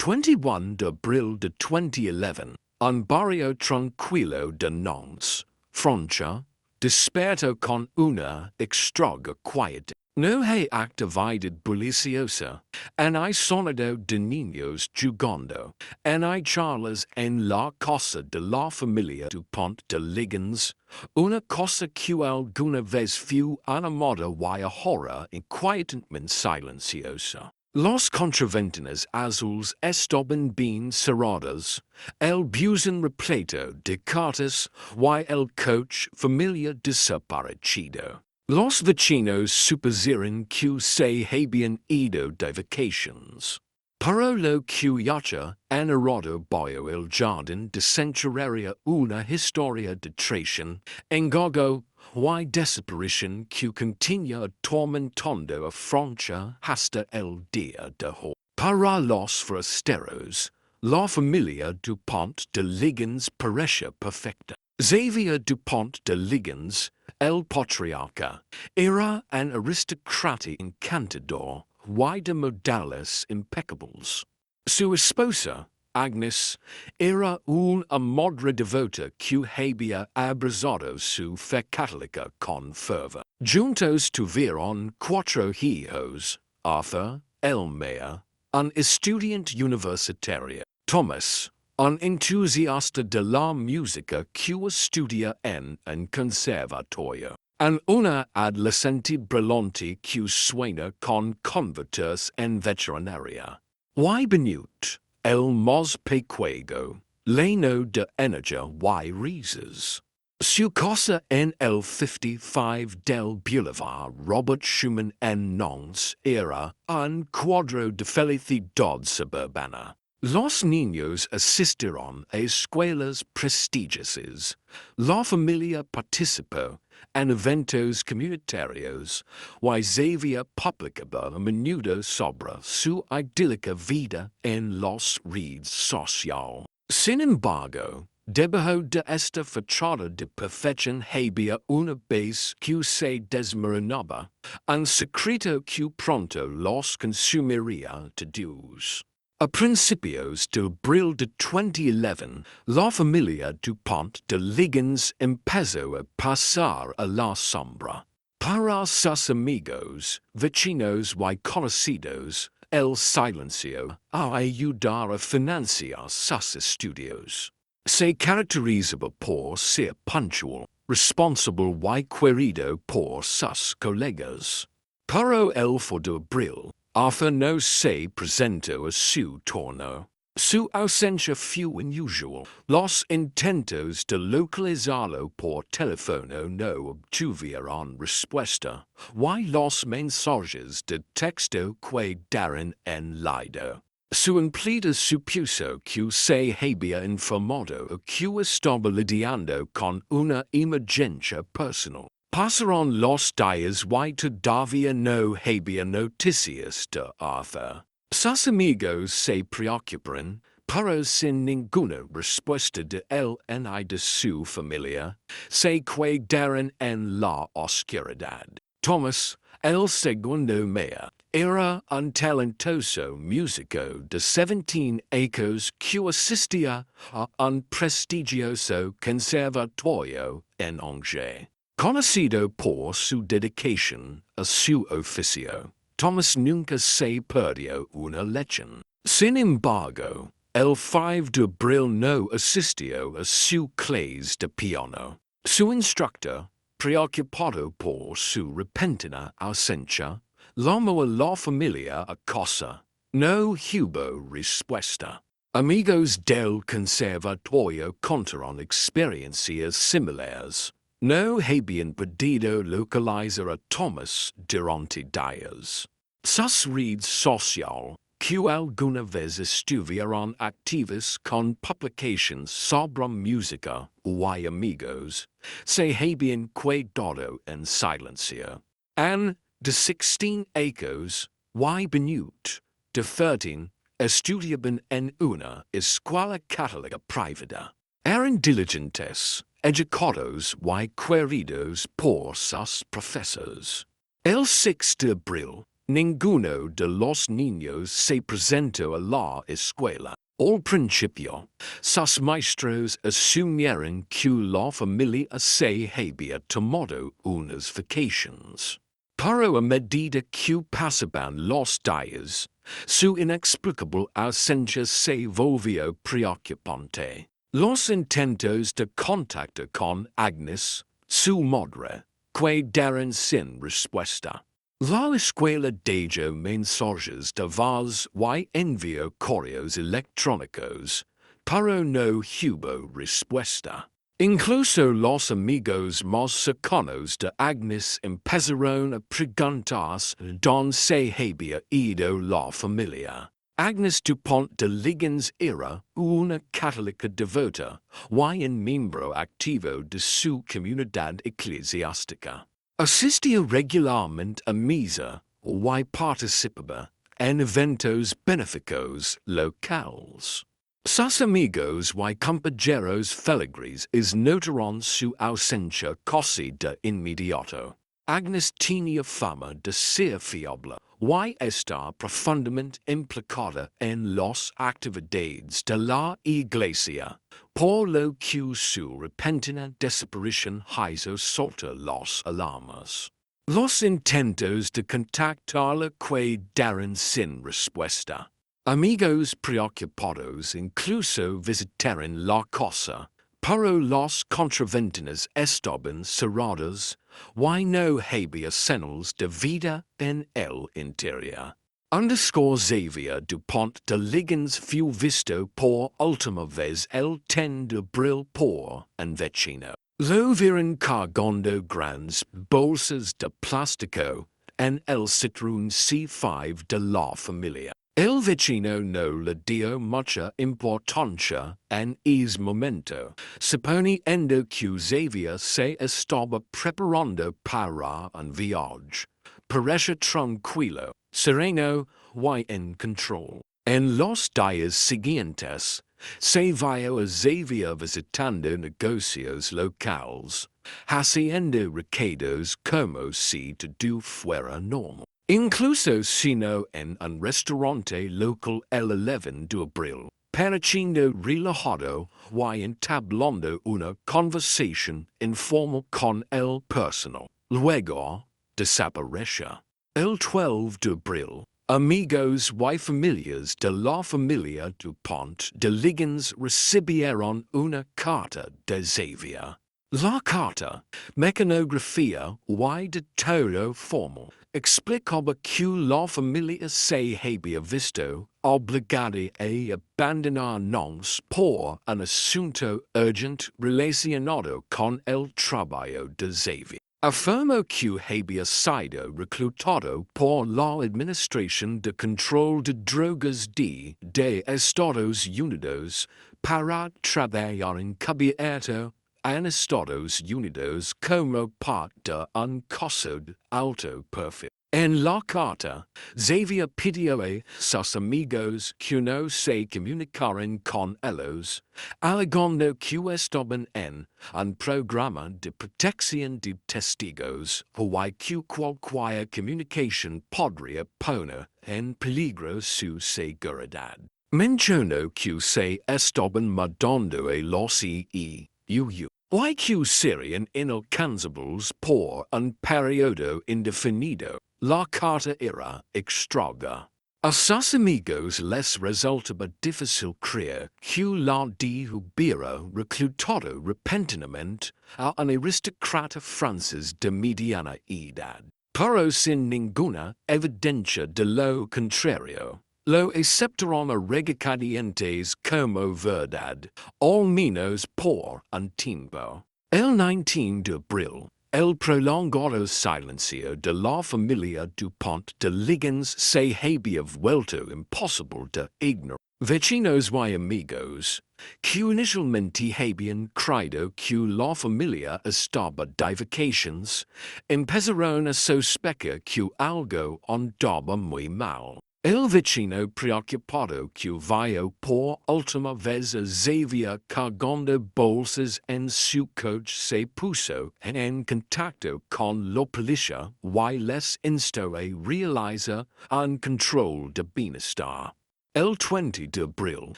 21 de abril de 2011, un barrio tranquilo de Nantes, Francia, despertó con una extraña quiet. No hay actividad bulliciosa, en hay sonido de niños jugando, en hay charlas en la casa de la familia Dupont de Ligonnès, una cosa que alguna vez fue animada y ahora inquietamente silenciosa. Los contraventanas azules estaban bien cerradas, el buzón repleto de cartas y el coche familia desaparecido. Los vecinos supusieron que se habían ido de vacations. Pero lo que yacha anarado bajo el jardín desentrañaría una historia de traición, engaño y desaparición que continúa atormentando a Francia hasta el día de hoy. Para los forasteros, la familia Dupont de Ligonnès parece perfecta. Xavier Dupont de Ligonnès, el patriarca, era un aristócrata encantador y de modales impecables. Su esposa, Agnes, era una madre devota que había abrazado su fe católica con fervor. Juntos tuvieron 4 hijos: Arthur, Elmea, un estudiante universitario; Thomas, un entusiasta de la música que estudia en un conservatorio; and una adolescente brillante que sueña con convertirse en veterinaria. Y Benut, el más pequeño, lleno de energía y risas. Su casa en el 55 del Boulevard Robert Schumann en Nantes era un cuadro de felicidad suburbana. Los niños asistieron a escuelas prestigiosas. La familia participó en eventos comunitarios y Xavier publicaba a menudo sobre su idílica vida en las redes sociales. Sin embargo, debajo de esta fachada de perfección había una base que se desmoronaba, un secreto que pronto los consumiría todos. A principios de abril de 2011, la familia Dupont de Ligonnès empezó a pasar a la sombra. Para sus amigos, vecinos y conocidos, el silencio a ayudar a financiar sus estudios. Se caracterizaba por ser puntual, responsable y querido por sus colegas. Pero el 4 de abril, Arthur no se presentó a su turno. Su ausencia fue unusual. Los intentos de localizarlo por teléfono no obtuvieron respuesta, y los mensajes de texto quedaron en leído. Su empleado supuso que se había informado que estaba lidiando con una emergencia personal. Pasaron los días y todavía no había noticias de Arthur. Sus amigos se preocuparon, pero sin ninguna respuesta de él ni de su familia, se quedaron en la oscuridad. Thomas, el segundo mayor, era un talentoso músico de 17 años que asistía a un prestigioso conservatorio en Angers. Conocido por su dedicación a su oficio, Thomas nunca se perdió una lección. Sin embargo, el 5 de abril no asistió a su clase de piano. Su instructor, preocupado por su repentina ausencia, llamó a la familia a casa. No hubo respuesta. Amigos del conservatorio contaron experiencias similares. No habían podido localizar a Thomas durante días. Sus redes sociales, que alguna vez estuvieron activas con publicaciones sobre música y amigos, se habían quedado en silencio. And de 16 años, y Benut, de 13, estudiaban en una escuela católica privada. Eran diligentes, educados y queridos por sus profesores. El 6 de abril, Ninguno de los niños se presentó a la escuela. Al principio, sus maestros asumieron que la familia se había tomado unas vacaciones. Pero a medida que pasaban los días, su inexplicable ausencia se volvió preocupante. Los intentos de contacto con Agnes, su madre, quedaron sin respuesta. La escuela dio mensajes de voz y envió correos electrónicos, pero no hubo respuesta. Incluso los amigos más cercanos de Agnes empezaron a preguntarse dónde se había ido la familia. Agnes Dupont de Ligonnès era una católica devota y un miembro activo de su comunidad eclesiástica. Asistía regularmente a misa y participaba en eventos benéficos locales. Sus amigos y compañeros feligres notaron su ausencia casi de inmediato. Agnes tenía fama de ser fiable y estar profundamente implicada en las actividades de la iglesia, por lo que su repentina desaparición hizo saltar las alarmas. Los intentos de contactarla quedaron sin respuesta. Amigos preocupados incluso visitaron la casa, pero las contraventanas estaban cerradas y no había señales de vida en el interior. Xavier Dupont de Ligonnès fue visto por última vez el 10 de abril por un vecino. Lo vieron cargando grandes bolsas de plástico en el citroën C5 de la familia. El vecino no le dio mucha importancia en ese momento, suponiendo que Xavier se estaba preparando para un viaje. Parecía tranquilo, sereno y en control. En los días siguientes, se vio a Xavier visitando negocios locales, haciendo recados como si todo fuera normal. Incluso cenó en un restaurante local el 11 de abril, pareciendo relajado y entablando una conversación informal con el personal. Luego, desapareció. El 12 de abril, amigos y familias de la familia Dupont de Ligonnès recibieron una carta de Xavier. La carta, mecanografía y deterioro formal, explicaba que la familia se había visto obligada a abandonar Nantes por un asunto urgente relacionado con el trabajo de Xavier. Afirmó que había sido reclutado por la Administración de Control de Drogas de Estados Unidos para trabajar encubierto en Estados Unidos como parte de un caso de alto perfil. En la carta, Xavier pidió a sus amigos que no se comunicaran con ellos, alegando que estaban en un programa de protección de testigos y que cualquier comunicación podría poner en peligro su seguridad. Mencionó que se estaban mudando a los y que serían inalcanzables por un periodo indefinido. La carta era extraña. A sus amigos les resultaba difícil creer que la hubiera reclutado repentinamente a un aristócrata francés de mediana edad, pero sin ninguna evidencia de lo contrario. Lo aceptaron a regañadientes como verdad, al menos por un tiempo. El 19 de abril, el prolongado silencio de la familia Dupont de Ligonnès se había vuelto imposible de ignorar. Vecinos y amigos, que inicialmente habían creído que la familia estaba de vacaciones, empezaron a sospechar que algo andaba muy mal. Il vicino preoccupado que vio por ultima vez a Xavier cargando bolsas en su coche se puso en contacto con la policía y les instó a realizar un control de bienestar. El 20 de abril,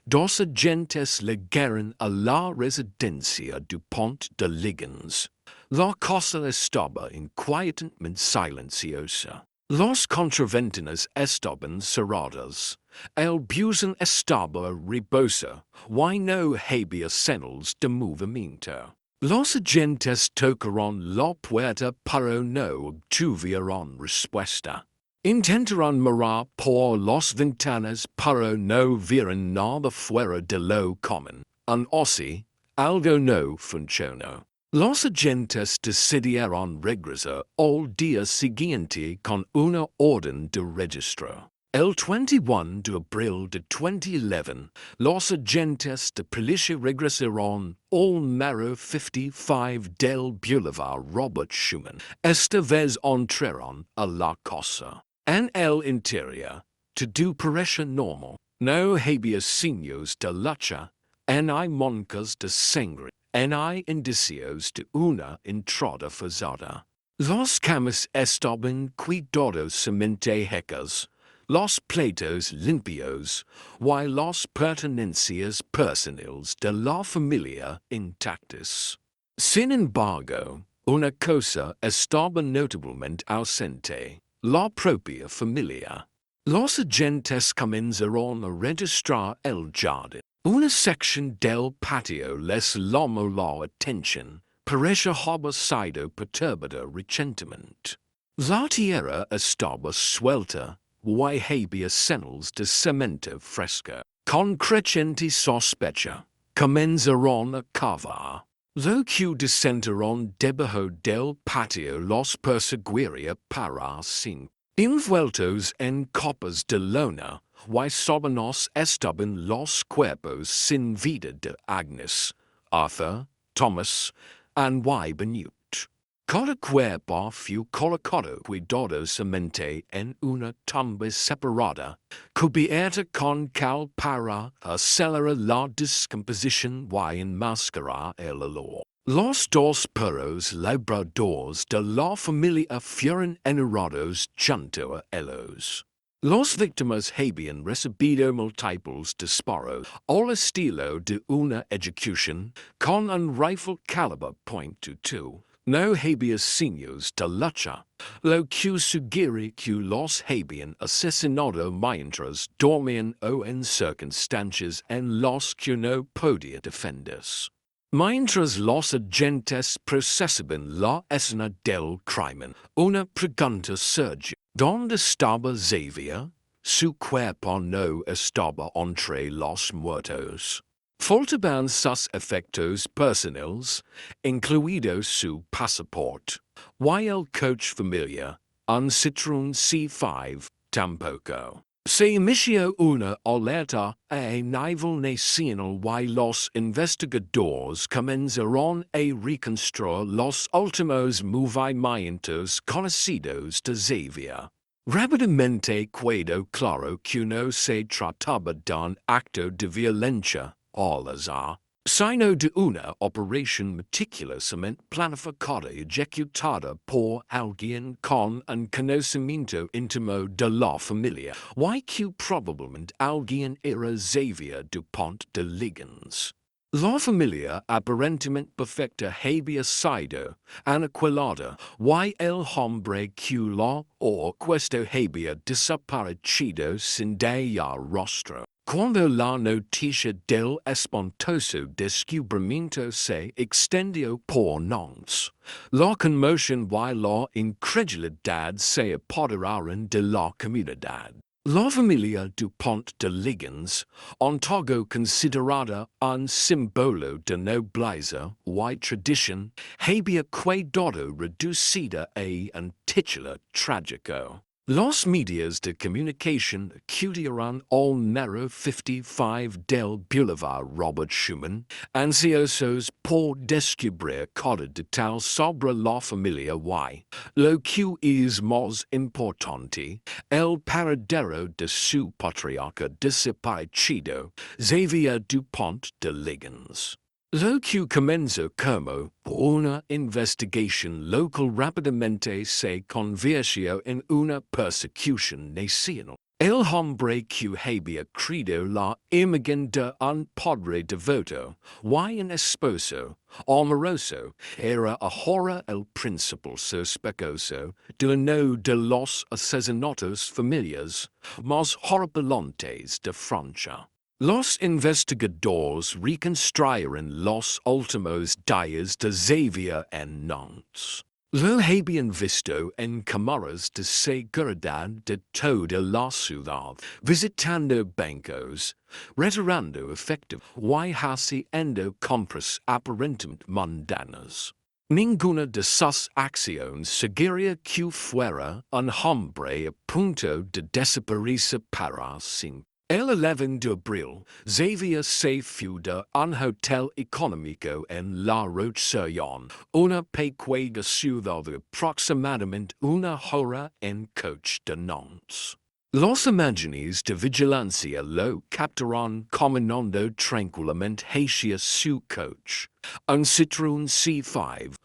dos agentes llegaron a la residencia Dupont de Ligonnès. La cosa estaba inquietamente silenciosa. Los contraventanas estaban cerradas. El buzón estaba rebosa, y no había señales de movimiento. Los agentes tocaron la puerta pero no obtuvieron respuesta. Intentaron mirar por las ventanas pero no vieron nada fuera de lo común. Aun así, algo no funcionó. Los agentes decidieron regresar al día siguiente con una orden de registro. El 21 de abril de 2011, los agentes de policía regresaron al número 55 del Boulevard Robert Schumann. Esta vez entraron a la casa. En el interior, todo parecía normal. No había signos de lucha, no hay manchas de sangre. No hay indicios de una entrada forzada. Las camas estaban cuidadosamente hechas, los platos limpios, y las pertenencias personales de la familia intactas. Sin embargo, una cosa estaba notablemente ausente, la propia familia. Los agentes comenzaron a registrar el jardín. Una sección del patio les llamó la atención, parecía haber sido perturbada recientemente. La tierra estaba suelta, y había señales de cemento fresco. Con creciente sospecha, comenzaron a cavar. Lo que descendieron debajo del patio los perseguiría para siempre. Envueltos en copas de lona, y sobre nos estaban los cuerpos sin vida de Agnes, Arthur, Thomas, y Benute. Cada cuerpo fue colocado cuidadosamente en una tumba separada, cubierta con cal para acelerar la descomposición y enmascarar el olor. Los dos perros labradores de la familia fueron enterrados junto a ellos. Las víctimas habían recibido múltiples disparos al estilo de una ejecución con un rifle calibre .22. No había signos de lucha, lo que sugiere que los habían asesinado mientras dormían o en circunstancias en las que no podía defenderse. Mientras los agentes procesaban la escena del crimen, una pregunta surgió. ¿Dónde estaba Xavier? Su cuerpo no estaba entre los muertos. Faltaban sus efectos personales, incluido su pasaporte, y el coche familia, un Citroën C5, tampoco. Se emitió una alerta a nivel nacional y los investigadores comenzaron a reconstruir los últimos movimientos conocidos de Xavier. Rápidamente quedó claro que no se trataba de un acto de violencia al azar, sino de una operación meticulosamente planificada y ejecutada por alguien con un conocimiento íntimo de la familia, y que probablemente alguien era Xavier Dupont de Ligonnès. La familia aparentemente perfecta había sido aniquilada, y el hombre que la orquesta había desaparecido sin dejar rastro. Cuando la noticia del espantoso descubrimiento se extendió por Nantes, la conmoción y la incredulidad se apoderaron de la comunidad. La familia Dupont de Ligonnès, antiguo considerada un símbolo de nobleza y tradición, había quedado reducida a un titular trágico. Los medios de comunicación acudieron al número 55 del Boulevard Robert Schumann, ansiosos por descubrir cada detalle sobre la familia y, lo que es más importante, el paradero de su patriarca desaparecido, Xavier Dupont de Ligonnès. Lo que comenzó como una investigación local rápidamente se convirtió en una persecución nacional. El hombre que había creado la imagen de un padre devoto y un esposo amoroso era ahora el principal sospechoso de uno de los asesinatos familiares más horripilantes de Francia. Los investigadores reconstruyeron los últimos días de Xavier en Nantes. Lo habían visto en cámaras de seguridad de toda la ciudad, visitando bancos, retirando efectivo y haciendo compras aparentemente mundanas. Ninguna de sus acciones sugería que fuera un hombre a punto de desaparecer para siempre. El 11 de abril, Xavier se fue de un hotel económico en La Roche-sur-Yon, una pequeña ciudad de aproximadamente una hora en coche de Nantes. Los imágenes de vigilancia lo captaron caminando tranquilamente hacia su coche, un Citroën C5,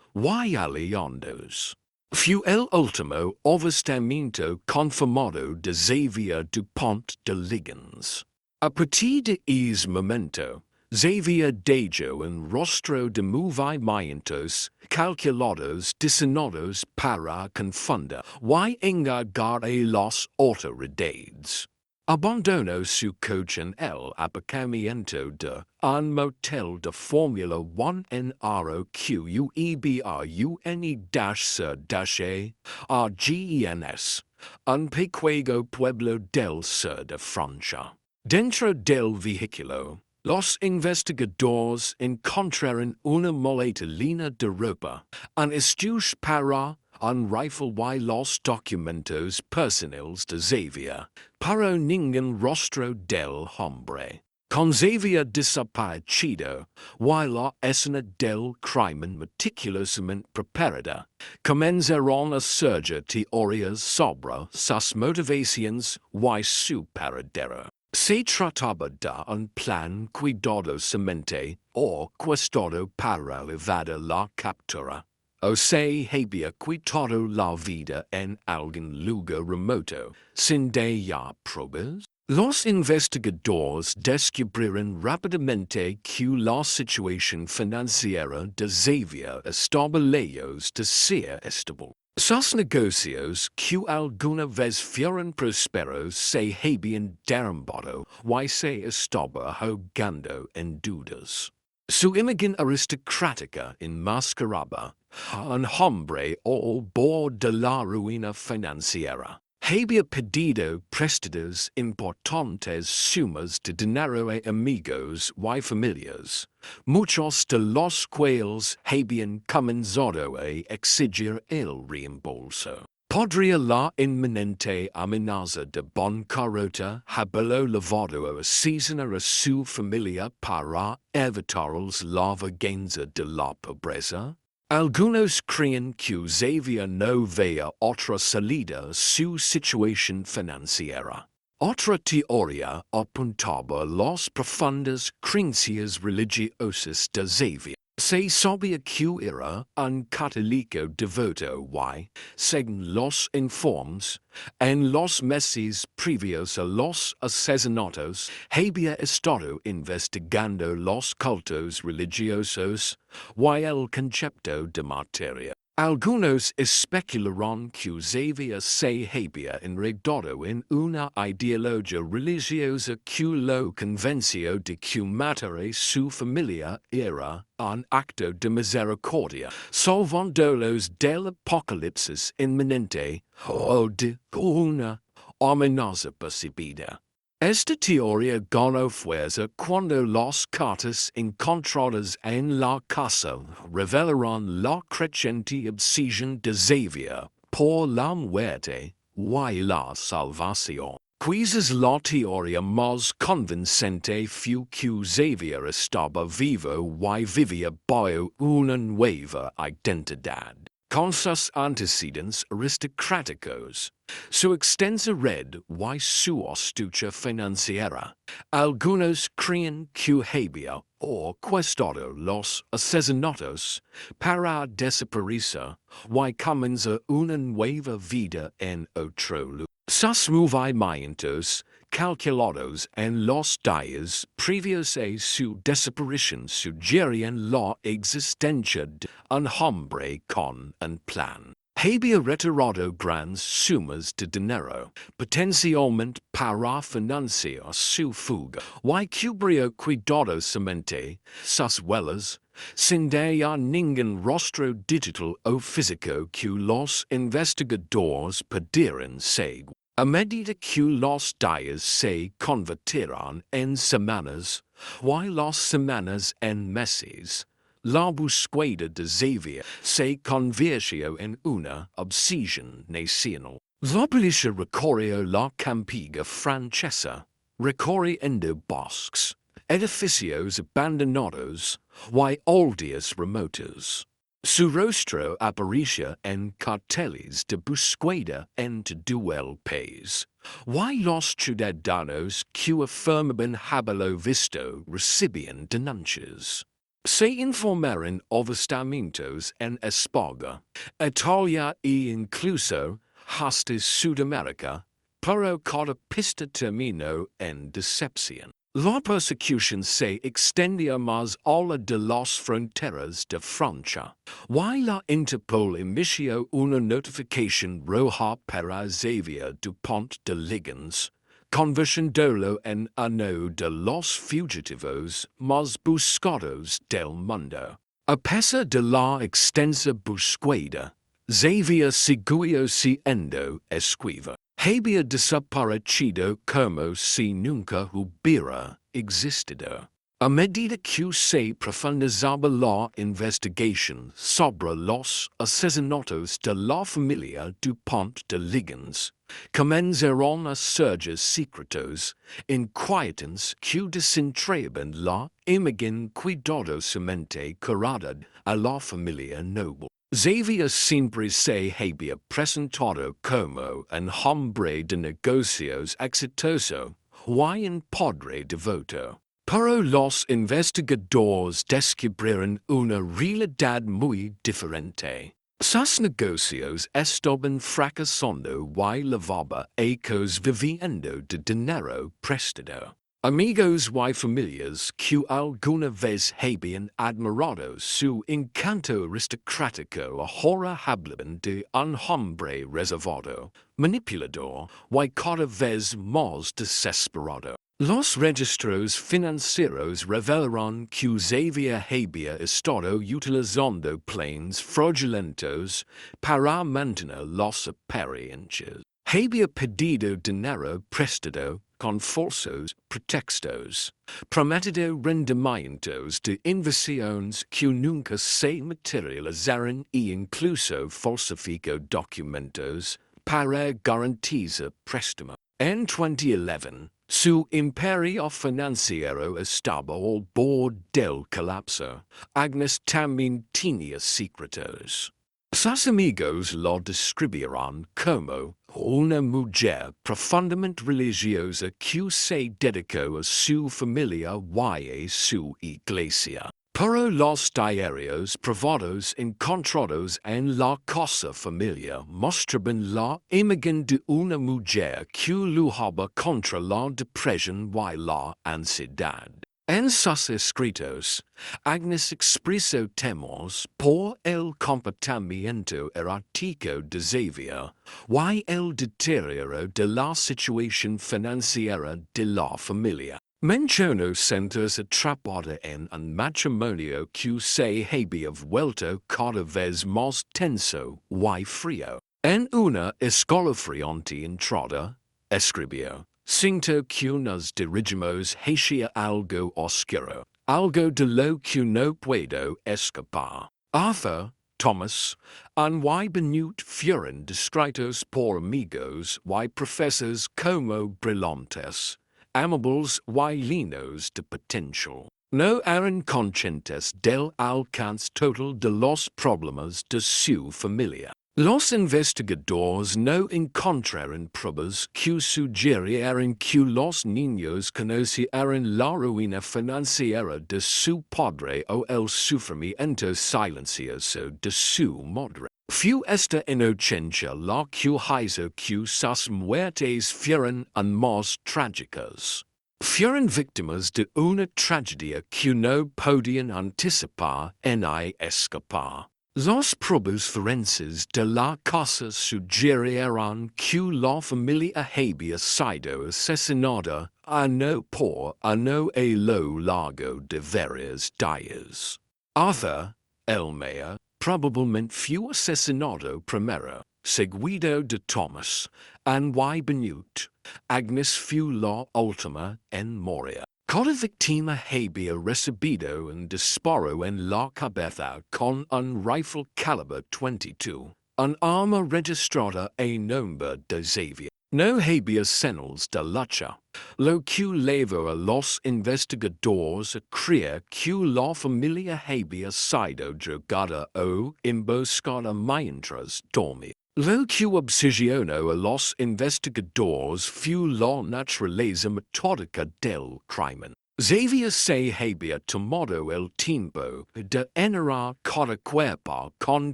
y aliandos. Fue el último avistamiento confirmado de Xavier Dupont de Ligonnès. A partir de ese momento, Xavier dejó un rastro de movimientos calculados diseñados para confundir y engañar a las autoridades. Abandonó su coche en el aparcamiento de un motel de Fórmula 1 en ROQUEBRUNE-C-AGENS, un pequeño pueblo del sur de Francia. Dentro del vehículo, los investigadores encontraron una maleta llena de ropa, un estuche para un rifle y los documentos personales de Xavier, pero ningún rostro del hombre. Con Xavier desaparecido y la escena del crimen meticulosamente preparada, comenzaron a surgir teorías sobre sus motivaciones y su paradero. Se trataba de un plan cuidadosamente orquestado para evadir la captura, o se había quitado la vida en algún lugar remoto, sin dar pruebas. Los investigadores descubrieron rápidamente que la situación financiera de Xavier estaba lejos de ser estable. Sus negocios, que alguna vez fueron prósperos, se habían derrumbado y se estaba ahogando en dudas. Su imagen aristocrática enmascaraba a un hombre al borde de la ruina financiera. Había pedido prestados importantes sumas de dinero a amigos y familias, muchos de los cuales habían comenzado a exigir el reembolso. Podría la inminente amenaza de bancarrota haberlo llevado a asesinar a su familia para evitar la venganza de la pobreza? Algunos creen que Xavier no veía otra salida a su situación financiera. Otra teoría apuntaba a las profundas creencias religiosas de Xavier. Se sabía que era un católico devoto y, según los informes, en los meses previos a los asesinatos había estado investigando los cultos religiosos y el concepto de materia. Algunos especularon que Xavier se había enredado en una ideología religiosa que lo convenció de que matar a su familia era un acto de misericordia, salvándolos del apocalipsis inminente o de una amenaza percibida. Esta teoría ganó fuerza cuando las cartas encontradas en la casa revelaron la creciente obsesión de Xavier por la muerte y la salvación. Quizás la teoría más convincente fue que Xavier estaba vivo y vivía bajo una nueva identidad, con sus antecedentes aristocráticos, su extensa red y su astucia financiera. Algunos creen que había orquestado los asesinatos para desaparecer y comenzar una nueva vida en otro lugar. Sus movimientos calculados en los días previos a su desaparición sugerían la existencia de un hombre con un plan. Había retirado grandes sumas de dinero, potencialmente para financiar su fuga, y cubrió cuidadosamente sus huellas, sin dar ningún rastro digital o físico que los investigadores pudieran seguir. A medida que los días se convirtieron en semanas, y las semanas en meses, la búsqueda de Xavier se convirtió en una obsesión nacional. La policía recorrió la campiga francesa, recorriendo bosques, edificios abandonados y aldeas remotas. Su rostro aparecía en carteles de búsqueda en todo el país, y los ciudadanos que afirmaban haberlo visto recibían denuncias. Se informaron avistamientos en España, Italia e incluso hasta Sudamérica, pero cada pista terminó en decepción. La persecución se extendió más allá de las fronteras de Francia, y la Interpol emitió una notificación roja para Xavier Dupont de Ligonnès, convirtiéndolo en uno de los fugitivos más buscados del mundo. A pesar de la extensa búsqueda, Xavier siguió siendo esquivo. Había desaparecido como si nunca hubiera existido. A medida que se profundizaba la investigación sobre los asesinatos de la familia Dupont de Ligonnès, comenzaron a surgir secretos inquietantes que desentrañaban la imagen cuidadosamente curada a la familia noble. Xavier siempre se había presentado como un hombre de negocios exitoso y un padre devoto. Pero los investigadores descubrieron una realidad muy diferente. Sus negocios estaban fracasando y llevaba ecos viviendo de dinero prestado. Amigos y familias que alguna vez habían admirado su encanto aristocrático ahora hablaban de un hombre reservado, manipulador y cada vez más desesperado. Los registros financieros revelaron que Xavier había estado utilizando planes fraudulentos para mantener las apariencias. Había pedido dinero prestado con falsos pretextos, prometido rendimientos de inversiones que nunca se materializaron e incluso falsificó documentos para garantizar préstamo. En 2011, su imperio financiero estaba al borde del colapso. Agnes también tenía secretos. Sus amigos lo describieron como una mujer profundamente religiosa que se dedicó a su familia y a su iglesia. Pero los diarios privados encontrados en la casa familiar mostraban la imagen de una mujer que luchaba contra la depresión y la ansiedad. En sus escritos, Agnes expresó temores por el comportamiento errático de Xavier y el deterioro de la situación financiera de la familia. Mencionó sentirse atrapada en un matrimonio que se había vuelto cada vez más tenso y frío. En una escalofriante entrada, escribió: siento que nos dirigimos hacia algo oscuro, algo de lo que no puedo escapar. Arthur, Thomas, and y benute fueron descritos por amigos y profesores como brillantes, amables y llenos de potencial. No eran conscientes del alcance total de los problemas de su familia. Los investigadores no encontraron pruebas que sugirieran que los niños conocieran la ruina financiera de su padre o el sufrimiento silencioso de su madre. Fue esta inocencia la que hizo que sus muertes fueran aún más trágicas. Fueron víctimas de una tragedia que no podían anticipar ni escapar. Las pruebas forenses de la casa sugirieron que la familia había sido asesinada no por no a lo largo de varios días. Arthur, el mayor, probablemente fue asesinado primero, seguido de Thomas, y benute. Agnes fue la última en morir. Cada víctima había recibido un disparo en la cabeza con un rifle calibre 22, un arma registrada a nombre de Xavier. No había señales de lucha, lo que llevó a los investigadores a creer que la familia había sido drogada o emboscada mientras dormía. Lo que obsesionó a los investigadores fue la naturaleza metódica del crimen. Xavier se había tomado el tiempo de enterrar cada cuerpo con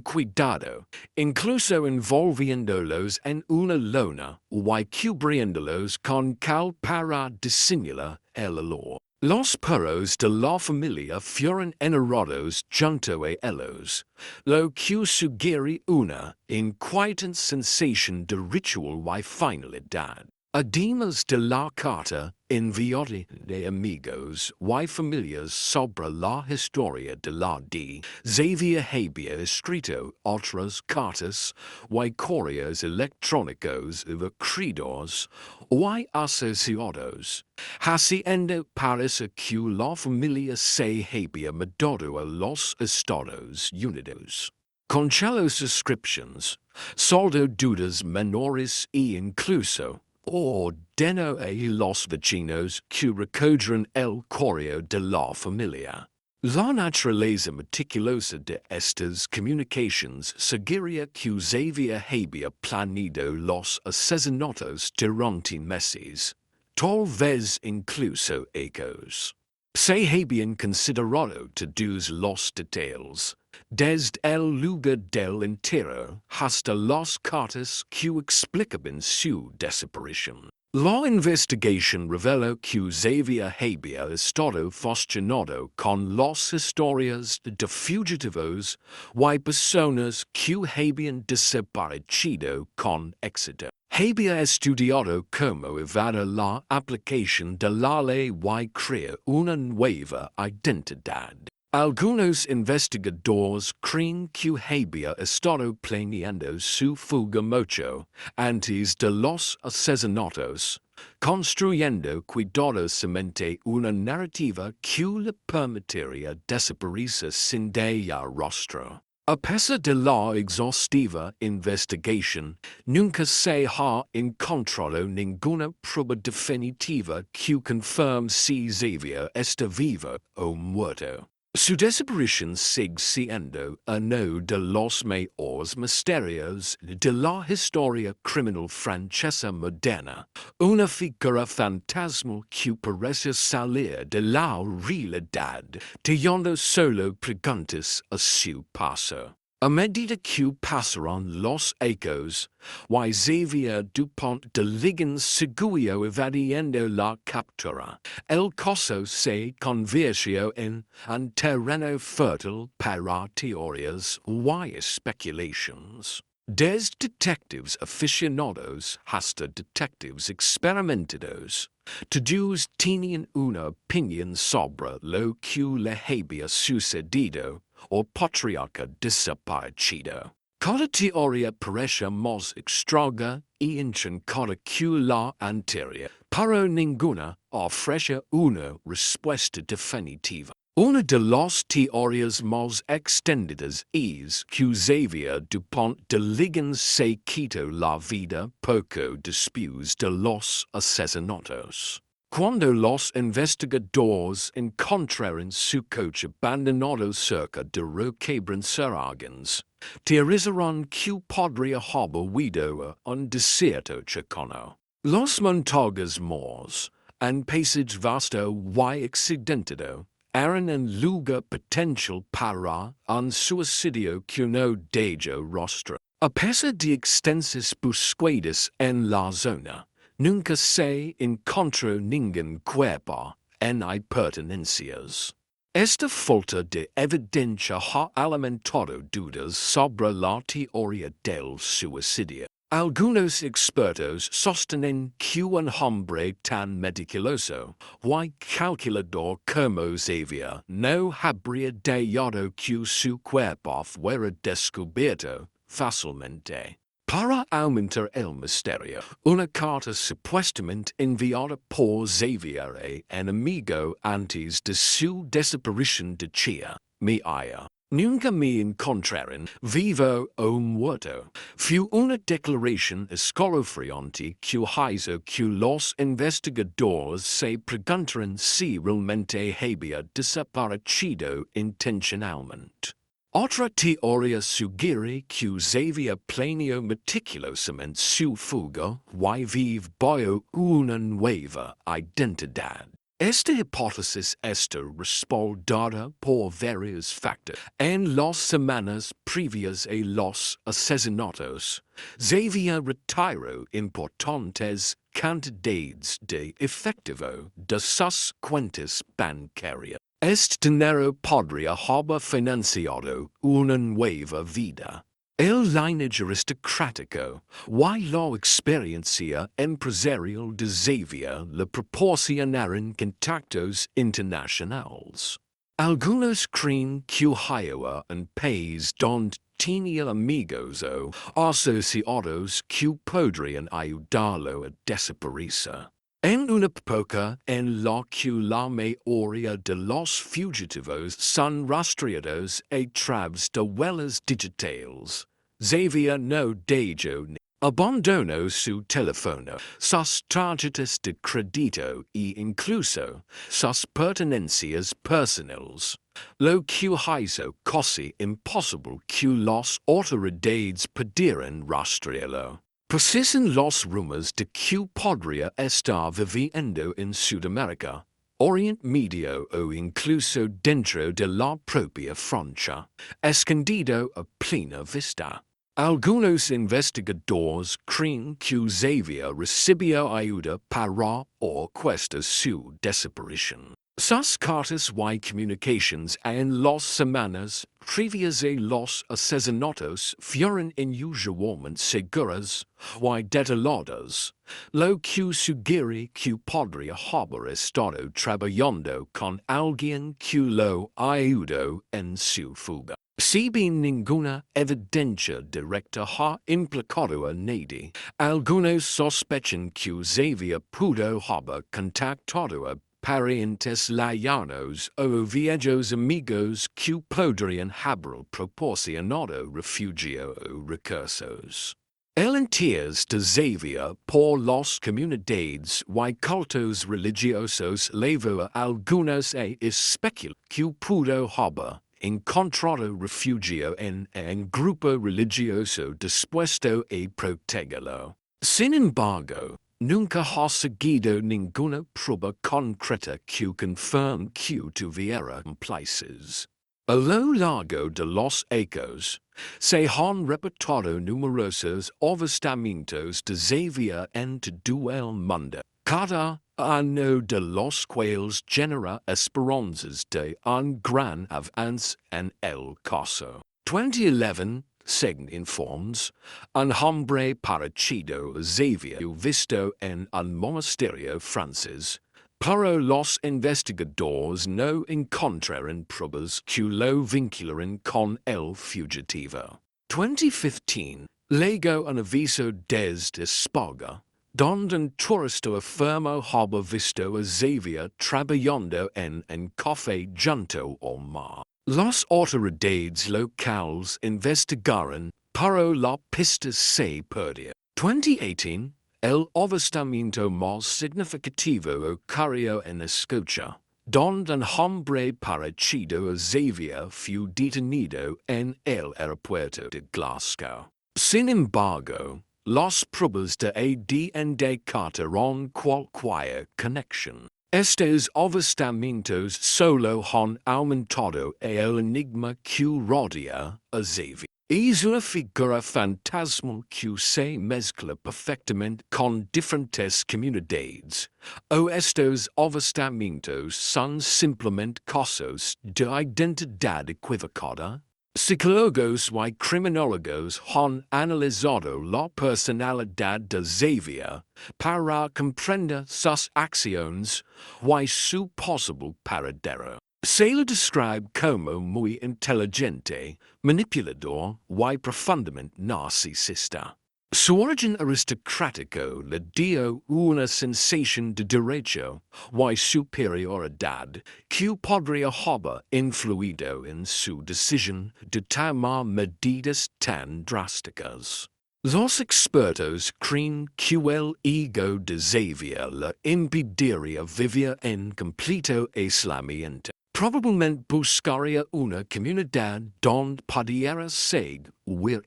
cuidado, incluso envolviéndolos en una lona y cubriéndolos con cal para disimular el olor. Los perros de la familia fueron enterrados junto a ellos, lo que sugiere una inquietante sensación de ritual y finalidad. Además de la carta enviada de amigos y familias sobre la historia de la de Xavier había escrito otras cartas y correos electrónicos evocadores y asociados, haciendo parecer que la familia se había mudado a los Estados Unidos. Concha las inscripciones, saldo dudas menores e incluso ordeno a los vecinos que recojan el correo de la familia. La naturaleza meticulosa de estas comunicaciones sugería que Xavier había planeado los asesinatos durante meses, tal vez incluso ecos. Se habían considerado todos los detalles, desde el lugar del entierro hasta las cartas que explicaban su desaparición. La investigación reveló que Xavier había estado fascinado con las historias de fugitivos y personas que habían desaparecido con éxito. Había estudiado cómo evadir la aplicación de la ley y crear una nueva identidad. Algunos investigadores creen que había estado planeando su fuga mucho antes de los asesinatos, construyendo cuidadosamente una narrativa que le permitiría desaparecer sin dejar rastro. A pesar de la exhaustiva investigación, nunca se ha encontrado ninguna prueba definitiva que confirme si Xavier está vivo o muerto. Su desaparición sigue siendo uno de los mayores misterios de la historia criminal francesa moderna, una figura fantasmal que parece salir de la realidad, dejando solo preguntas a su paso. A medida que pasaron los ecos, Xavier Dupont de Ligonnès siguió evadiendo la captura. El caso se convirtió en un terreno fértil para teorías y especulaciones. Desde detectives aficionados hasta detectives experimentados, todos tenían una opinión sobre lo que le había sucedido o patriarca desaparecido. Cada teoría parece más extraña y intrincada que la anterior, pero ninguna ofrece una respuesta definitiva. Una de las teorías más extendidas es que Xavier Dupont de Ligonnès se quitó la vida poco después de los asesinatos. Cuando los investigadores encontraron su coche abandonado cerca de Roquebrun-sur-Argens, teorizaron que podría haber huido a un desierto cercano. Los montañas Moors, un paisaje vasto y accidentado, eran un lugar potencial para un suicidio que no dejó rastro. A pesar de extensas búsquedas en la zona, nunca se encontró ningún cuerpo en hay pertenencias. Esta falta de evidencia ha alimentado dudas sobre la teoría del suicidio. Algunos expertos sostienen que un hombre tan meticuloso y calculador como Xavier no habría dejado que su cuerpo fuera descubierto fácilmente. Para aumentar el misterio, una carta supuestamente enviada por Xavier a un amigo antes de su desaparición decía, mi hija, nunca me encontraron vivo o muerto. Fue una declaración escalofriante que hizo que los investigadores se preguntaran si realmente había desaparecido intencionalmente. Otra teoría sugiere que Xavier planeó meticulosamente su fuga y vivió una nueva identidad. Esta hipótesis está respaldada por varios factores. En las semanas previas a los asesinatos, Xavier retiró importantes cantidades de efectivo de sus cuentas bancarias. Este dinero podría haber financiado una nueva vida. El linaje aristocrático y la experiencia empresarial de Xavier le proporcionaron contactos internacionales. Algunos creen que Iowa, un país donde tenía amigos o asociados que podrían ayudarlo a desaparecer. En una época en la que la mayoría de los fugitivos son rastreados a través de huellas digitales, Xavier no dejó ni abandonó su teléfono, sus tarjetas de crédito e incluso sus pertenencias personales, lo que hizo casi imposible que las autoridades pudieran rastrearlo. Persisten los rumores de que podría estar viviendo en Sudamérica, Oriente Medio o incluso dentro de la propia Francia, escondido a plena vista. Algunos investigadores creen que Xavier recibió ayuda para o cuesta su desaparición. Sus cartas y comunicaciones en las semanas previas a los asesinatos fueron inusualmente seguras y detalladas, lo que sugiere que podría haber estado trabajando con alguien que lo ayudó en su fuga. Si bien ninguna evidencia directa ha implicado a nadie, algunos sospechan que Xavier pudo haber contactado a parientes lejanos o viejos amigos que podrían haber proporcionado refugio o recursos. El interés de Xavier por las comunidades y cultos religiosos llevó a algunos a especular que pudo haber encontrado refugio en un grupo religioso dispuesto a protegerlo. Sin embargo, nunca ha seguido ninguna prueba concreta que confirme que tuviera cómplices. A lo largo de los ecos, se han reportado numerosos avistamientos de Xavier en todo el mundo. Cada uno de los cuales genera esperanzas de un gran avance en el caso. 2011, según informes, un hombre parecido a Xavier visto en un monasterio francés, pero los investigadores no encontraron pruebas que lo vincularan con el fugitivo. 2015, llegó un aviso desde España, donde touristo afirmo haber visto a Xavier trabajando en café junto al mar. Las autoridades locales investigaron, pero la pista se perdió. 2018, el avistamiento más significativo ocurrió en Escocia, donde un hombre parecido a Xavier fue detenido en el aeropuerto de Glasgow. Sin embargo, las pruebas de ADN cartaron cualquier conexión. Estos avistamientos solo han aumentado el enigma que rodea a Xavier. Es una figura fantasmal que se mezcla perfectamente con diferentes comunidades, o estos avistamientos son simplemente casos de identidad equivocada. Psicólogos y criminólogos han analizado la personalidad de Xavier para comprender sus acciones y su posible paradero. Se lo describe como muy inteligente, manipulador y profundamente narcisista. Su origen aristocrático le dio una sensación de derecho y superioridad que podría haber influido en su decisión de tomar medidas tan drásticas. Los expertos creen que el ego de Xavier le impediría vivir en completo aislamiento. Probablemente buscaría una comunidad donde pudiera seguir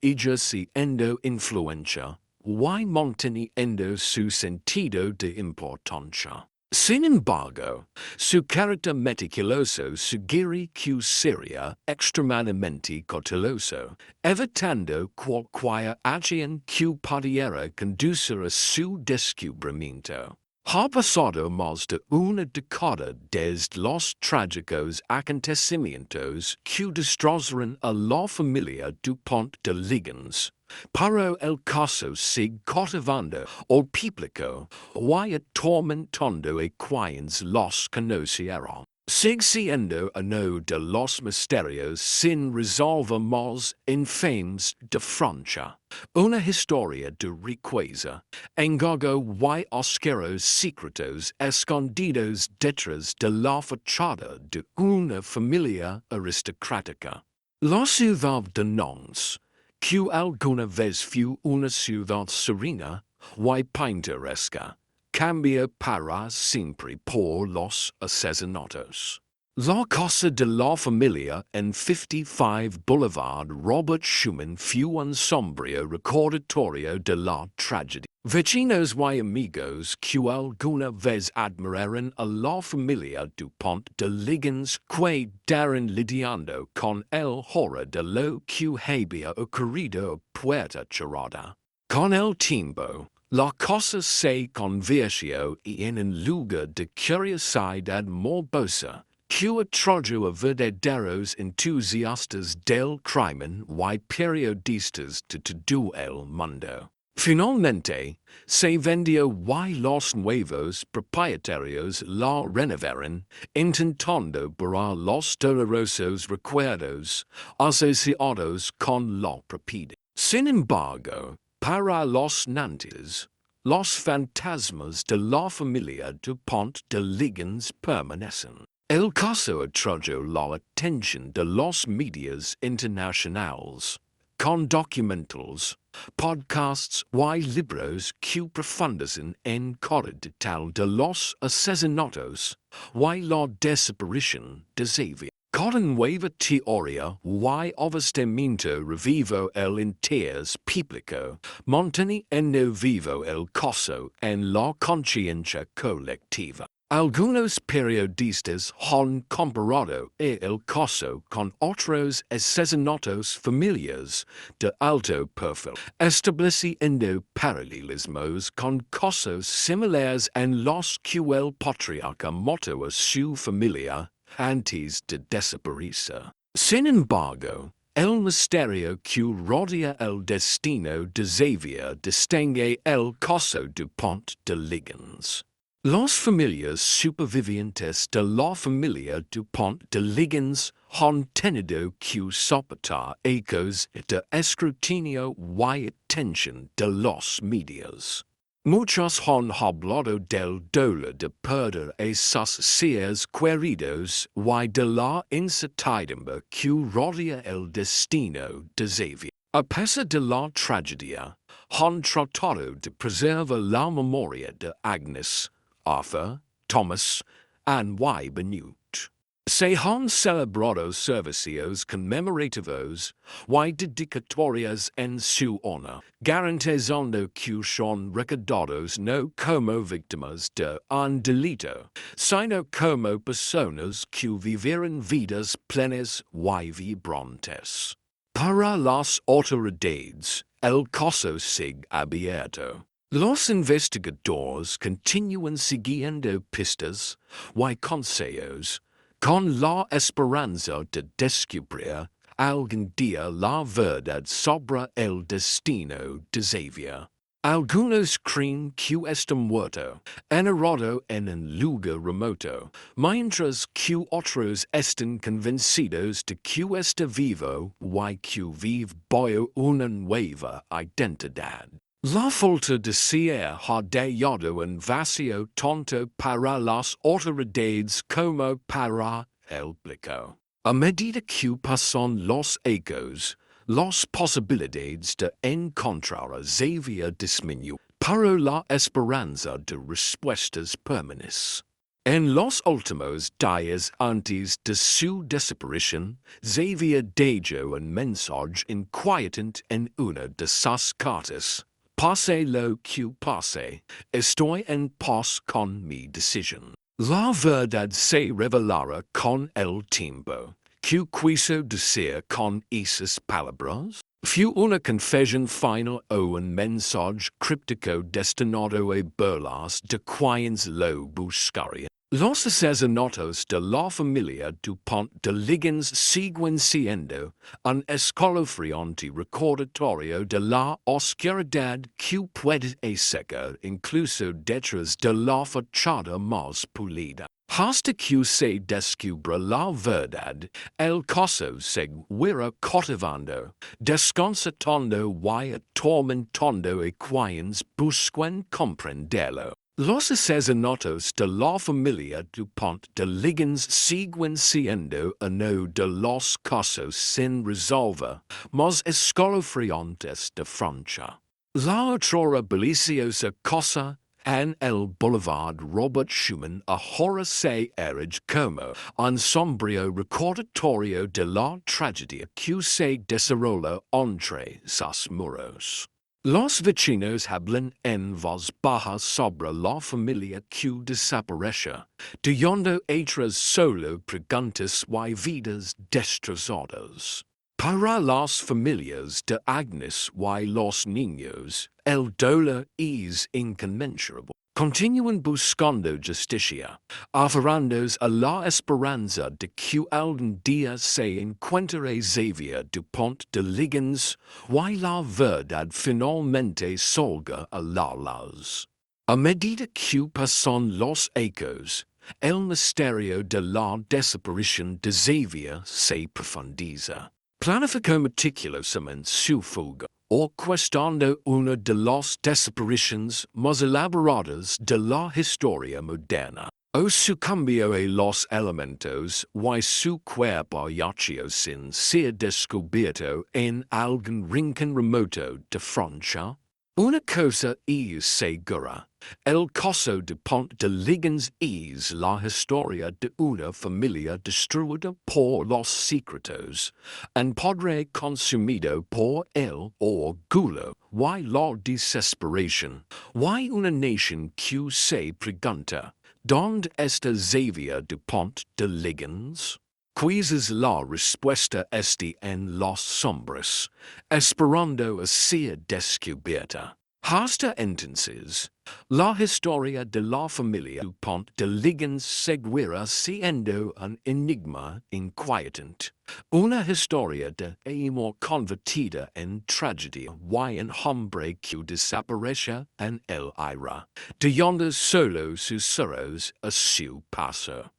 ejerciendo influencia y manteniendo su sentido de importancia. Sin embargo, su carácter meticuloso sugiere que sería extremadamente cauteloso, evitando cualquier acción que pudiera conducir a su descubrimiento. Ha pasado más de una década desde los trágicos acontecimientos que destrozaron a la familia Dupont de Ligonnès, pero el caso sigue cautivando al público y atormentando a quienes los conocieron. Sigue siendo uno de los misterios sin resolver más infames de Francia. Una historia de riqueza, engaño y oscuros secretos escondidos detrás de la fachada de una familia aristocrática. La ciudad de Nantes, que alguna vez fue una ciudad serena y pintoresca, cambia para siempre por los asesinatos. La casa de la familia en 55 Boulevard Robert Schumann fue un sombrío recordatorio de la tragedia. Vecinos y amigos que alguna vez admiraron a la familia Dupont de Ligonnès quedaron lidiando con el horror de lo que había ocurrido a puerta cerrada. Con el tiempo, la cosa se convirtió en un lugar de curiosidad morbosa que atrajo a verdaderos entusiastas del crimen y periodistas de todo el mundo. Finalmente, se vendió y los nuevos propietarios la renovaron, intentando borrar los dolorosos recuerdos asociados con la propiedad. Sin embargo, para los nantes, los fantasmas de la familia Dupont de Ligonnès permanecen. El caso atrajo la atención de los medios internacionales, con documentals, podcasts y libros que profundizan en cada detalle de los asesinatos y la desaparición de Xavier. Cada nueva teoría y avistamiento revivo el interés público, manteniendo vivo el caso en la conciencia colectiva. Algunos periodistas han comparado el caso con otros asesinatos familiares de alto perfil, estableciendo paralelismos con casos similares en los que el patriarca mató a su familia antes de desaparecer. Sin embargo, el misterio que rodea el destino de Xavier distingue el caso Dupont de Ligonnès. Las familias supervivientes de la familia Dupont de Ligonnès han tenido que soportar ecos de escrutinio y atención de los medios. Muchos han hablado del dolor de perder a sus seres queridos y de la incertidumbre que rodea el destino de Xavier. A pesar de la tragedia, han tratado de preservar la memoria de Agnes, Arthur, Thomas, and y Benute. Se han celebrado servicios conmemorativos y dedicatorias en su honor, garantizando que son recordados no como víctimas de un delito, sino como personas que vivieron vidas plenas y vibrantes. Para las autoridades, el caso sigue abierto. Los investigadores continúan siguiendo pistas y consejos con la esperanza de descubrir algún día la verdad sobre el destino de Xavier. Algunos creen que está muerto, enterrado en un lugar remoto, mientras que otros están convencidos de que está vivo y que vive bajo una nueva identidad. La falta de ser ha dejado un vacío tanto para las autoridades como para el público. A medida que pasan los ecos, las posibilidades de encontrar a Xavier disminuyen, pero la esperanza de respuestas permanece. En los últimos días antes de su desaparición, Xavier dejó un mensaje inquietante en una de sus cartas. Pase lo que pase, estoy en paz con mi decisión. La verdad se revelará con el tiempo. ¿Qué quiso decir con esas palabras? ¿Fue una confesión final o un mensaje críptico destinado a burlas de quienes lo buscarían? Los asesinatos de la familia Dupont de Ligonnès siguen siendo un escalofriante recordatorio de la oscuridad que puede ser incluso detrás de la fachada más pulida. Hasta que se descubra la verdad, el caso seguirá cautivando, desconcertando y atormentando a quienes buscan comprenderlo. Los asesinatos de la familia Dupont de Ligonnès siguen siendo uno de los casos sin resolver más escalofriantes de Francia. La otrora deliciosa cosa en el Boulevard Robert Schumann ahora se erige como un sombrío recordatorio de la tragedia que se desarrolla entre sus muros. Los vecinos hablan en voz baja sobre la familia que desapareció, dejando atrás solo preguntas y vidas destrozadas. Para las familias de Agnes y los niños, el dolor es inconmensurable. Continúan buscando justicia, aferrándose a la esperanza de que algún día se encuentre Xavier Dupont de Ligonnès y la verdad finalmente salga a la luz. A medida que pasan los ecos, el misterio de la desaparición de Xavier se profundiza. Planificó meticulosamente su fuga, orquestando una de las desapariciones más elaboradas de la historia moderna. O sucumbió a los elementos y su cuerpo yació sin ser descubierto en algún rincón remoto de Francia. Una cosa es segura, el caso Dupont de Ligonnès es la historia de una familia destruida por los secretos, un padre consumido por el orgullo y la desesperación, y una nación que se pregunta, ¿dónde está Xavier Dupont de Ligonnès? Quizás la respuesta esté en las sombras, esperando a ser descubierta. Hasta entonces, la historia de la familia Dupont de Ligonnès seguirá siendo un enigma inquietante, una historia de amor convertida en tragedia y un hombre que desaparece en el aire, dejando solo susurros a su paso.